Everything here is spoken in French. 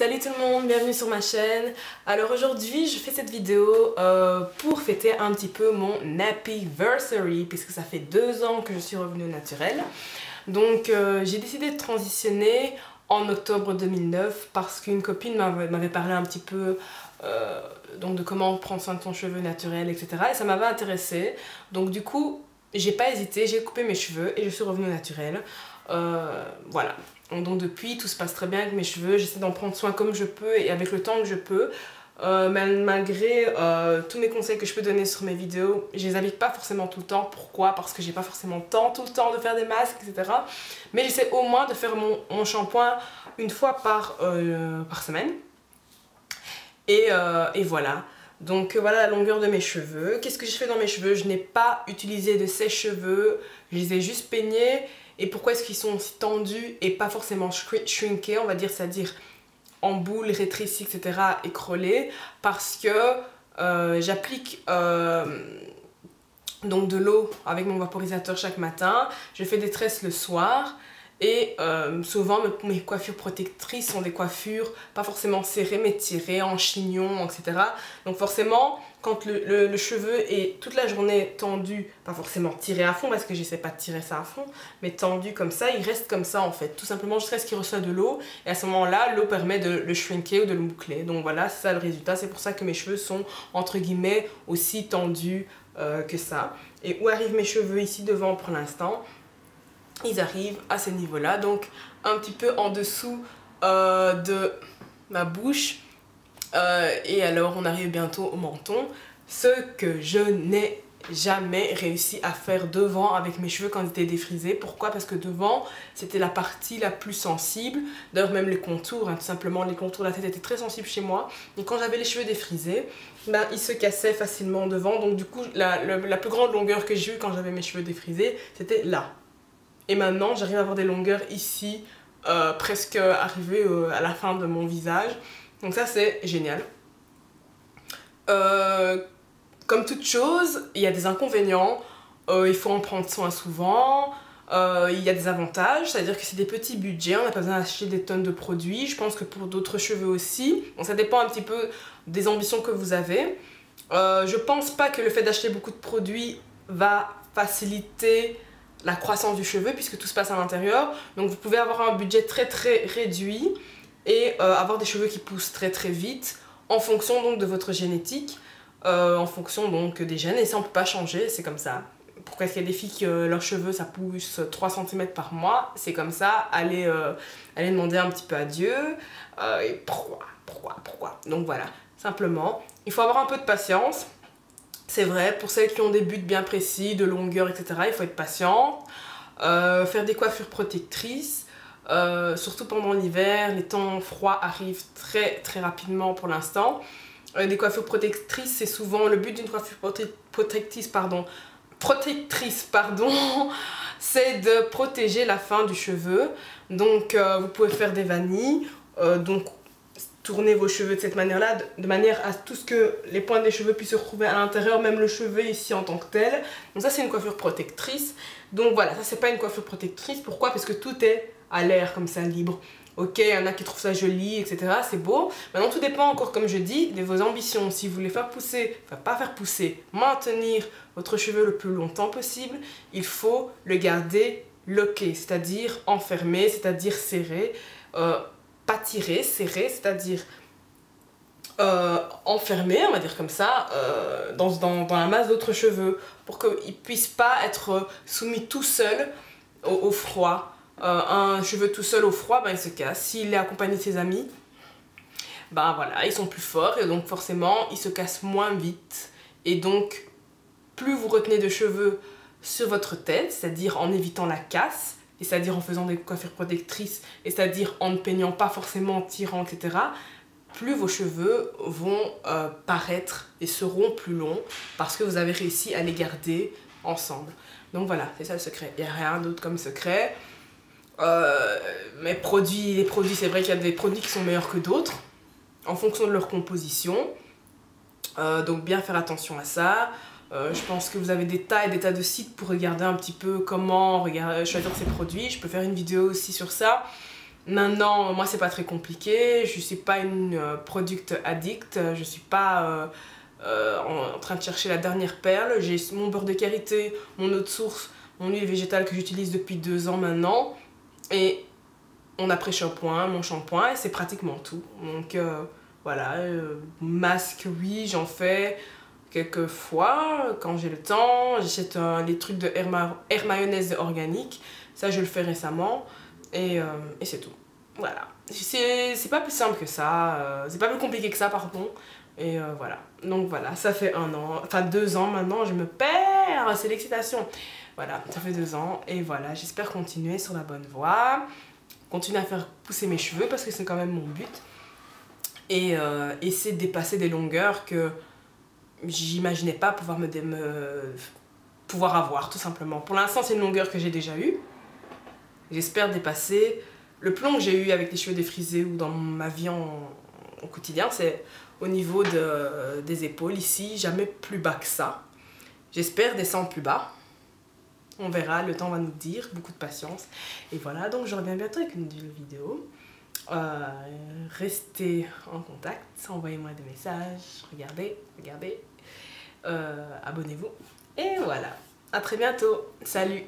Salut tout le monde, bienvenue sur ma chaîne. Alors aujourd'hui je fais cette vidéo pour fêter un petit peu mon Nappyversary puisque ça fait 2 ans que je suis revenue au naturel. Donc j'ai décidé de transitionner en octobre 2009 parce qu'une copine m'avait parlé un petit peu donc de comment prendre soin de son cheveu naturel, etc. Et ça m'avait intéressée. Donc du coup j'ai pas hésité, j'ai coupé mes cheveux et je suis revenue au naturel. Voilà. Donc depuis tout se passe très bien avec mes cheveux, j'essaie d'en prendre soin comme je peux et avec le temps que je peux. Malgré tous mes conseils que je peux donner sur mes vidéos, je les applique pas forcément tout le temps. Pourquoi? Parce que j'ai pas forcément le temps tout le temps de faire des masques, etc. Mais j'essaie au moins de faire mon shampoing une fois par semaine. Et voilà. Donc voilà la longueur de mes cheveux. Qu'est-ce que j'ai fait dans mes cheveux? Je n'ai pas utilisé de sèche-cheveux, je les ai juste peignés. Et pourquoi est-ce qu'ils sont aussi tendus et pas forcément shrinkés, on va dire, c'est-à-dire en boule, rétrécis, etc., écrolés? Parce que j'applique donc de l'eau avec mon vaporisateur chaque matin, je fais des tresses le soir. Et souvent mes coiffures protectrices sont des coiffures pas forcément serrées mais tirées en chignon, etc. Donc forcément quand le cheveu est toute la journée tendu, pas forcément tiré à fond parce que j'essaie pas de tirer ça à fond, mais tendu comme ça, il reste comme ça en fait, tout simplement jusqu'à ce qu'il reçoit de l'eau. Et à ce moment là l'eau permet de le shrinker ou de le boucler. Donc voilà, c'est ça le résultat, c'est pour ça que mes cheveux sont entre guillemets aussi tendus que ça. Et où arrivent mes cheveux ici devant pour l'instant? Ils arrivent à ce niveau-là, donc un petit peu en dessous de ma bouche. Et alors on arrive bientôt au menton. Ce que je n'ai jamais réussi à faire devant avec mes cheveux quand ils étaient défrisés. Pourquoi? Parce que devant c'était la partie la plus sensible. D'ailleurs même les contours, hein, tout simplement les contours de la tête étaient très sensibles chez moi. Et quand j'avais les cheveux défrisés, ben, ils se cassaient facilement devant. Donc du coup la plus grande longueur que j'ai eue quand j'avais mes cheveux défrisés, c'était là. Et maintenant j'arrive à avoir des longueurs ici, presque arrivées à la fin de mon visage. Donc ça c'est génial. Comme toute chose, il y a des inconvénients. Il faut en prendre soin souvent. Il y a des avantages, c'est-à-dire que c'est des petits budgets, on n'a pas besoin d'acheter des tonnes de produits. Je pense que pour d'autres cheveux aussi. Donc ça dépend un petit peu des ambitions que vous avez. Je pense pas que le fait d'acheter beaucoup de produits va faciliter la croissance du cheveu puisque tout se passe à l'intérieur. Donc vous pouvez avoir un budget très réduit et avoir des cheveux qui poussent très vite en fonction donc de votre génétique, en fonction donc des gènes, et ça on peut pas changer, c'est comme ça. Pourquoi est-ce qu'il y a des filles qui leurs cheveux ça pousse 3 cm par mois? C'est comme ça, allez demander un petit peu à Dieu. Et pourquoi? Donc voilà, simplement, il faut avoir un peu de patience. C'est vrai, pour celles qui ont des buts bien précis, de longueur, etc., il faut être patient. Faire des coiffures protectrices, surtout pendant l'hiver, les temps froids arrivent très rapidement pour l'instant. Des coiffures protectrices, c'est souvent le but d'une coiffure protectrice, c'est de protéger la fin du cheveu. Donc vous pouvez faire des vanilles, donc tourner vos cheveux de cette manière-là, de manière à tout ce que les pointes des cheveux puissent se retrouver à l'intérieur, même le cheveu ici en tant que tel. Donc ça c'est une coiffure protectrice. Donc voilà, ça c'est pas une coiffure protectrice. Pourquoi? Parce que tout est à l'air comme ça, libre. Ok, il y en a qui trouvent ça joli, etc. C'est beau. Maintenant tout dépend encore, comme je dis, de vos ambitions. Si vous voulez faire pousser, enfin pas faire pousser, maintenir votre cheveu le plus longtemps possible, il faut le garder loqué, c'est-à-dire enfermé, c'est-à-dire serré. Pas tiré, serré, c'est-à-dire enfermé, on va dire comme ça, dans la masse d'autres cheveux, pour qu'ils ne puissent pas être soumis tout seul au froid. Un cheveu tout seul au froid, ben, il se casse. S'il est accompagné de ses amis, ben voilà, ils sont plus forts et donc forcément, ils se cassent moins vite. Et donc, plus vous retenez de cheveux sur votre tête, c'est-à-dire en évitant la casse, et c'est-à-dire en faisant des coiffures protectrices, et c'est-à-dire en ne peignant pas forcément, en tirant, etc., plus vos cheveux vont paraître et seront plus longs parce que vous avez réussi à les garder ensemble. Donc voilà, c'est ça le secret. Il n'y a rien d'autre comme secret. Les produits, c'est vrai qu'il y a des produits qui sont meilleurs que d'autres en fonction de leur composition. Donc bien faire attention à ça. Je pense que vous avez des tas et des tas de sites pour regarder un petit peu comment choisir ces produits. Je peux faire une vidéo aussi sur ça. Maintenant, moi c'est pas très compliqué, je suis pas une product addict, je suis pas en train de chercher la dernière perle. J'ai mon beurre de karité, mon eau de source, mon huile végétale que j'utilise depuis 2 ans maintenant. Et mon après-shampoing, mon shampoing, et c'est pratiquement tout. Donc voilà, masque, oui, j'en fais quelques fois quand j'ai le temps. J'achète les trucs de air mayonnaise organique, ça je le fais récemment. Et c'est tout. Voilà. C'est pas plus simple que ça, c'est pas plus compliqué que ça, pardon. Et voilà. Donc voilà, ça fait 1 an, enfin 2 ans maintenant, je me perds, c'est l'excitation. Voilà, ça fait 2 ans et voilà, j'espère continuer sur la bonne voie, continuer à faire pousser mes cheveux parce que c'est quand même mon but. Et essayer de dépasser des longueurs que j'imaginais pas pouvoir avoir, tout simplement. Pour l'instant, c'est une longueur que j'ai déjà eue. J'espère dépasser. Le plus long que j'ai eu avec les cheveux défrisés ou dans ma vie au quotidien, c'est au niveau des épaules, ici, jamais plus bas que ça. J'espère descendre plus bas. On verra, le temps va nous dire, beaucoup de patience. Et voilà, donc je reviens bientôt avec une nouvelle vidéo. Restez en contact, envoyez-moi des messages, regardez. Abonnez-vous. Et voilà, à très bientôt. Salut!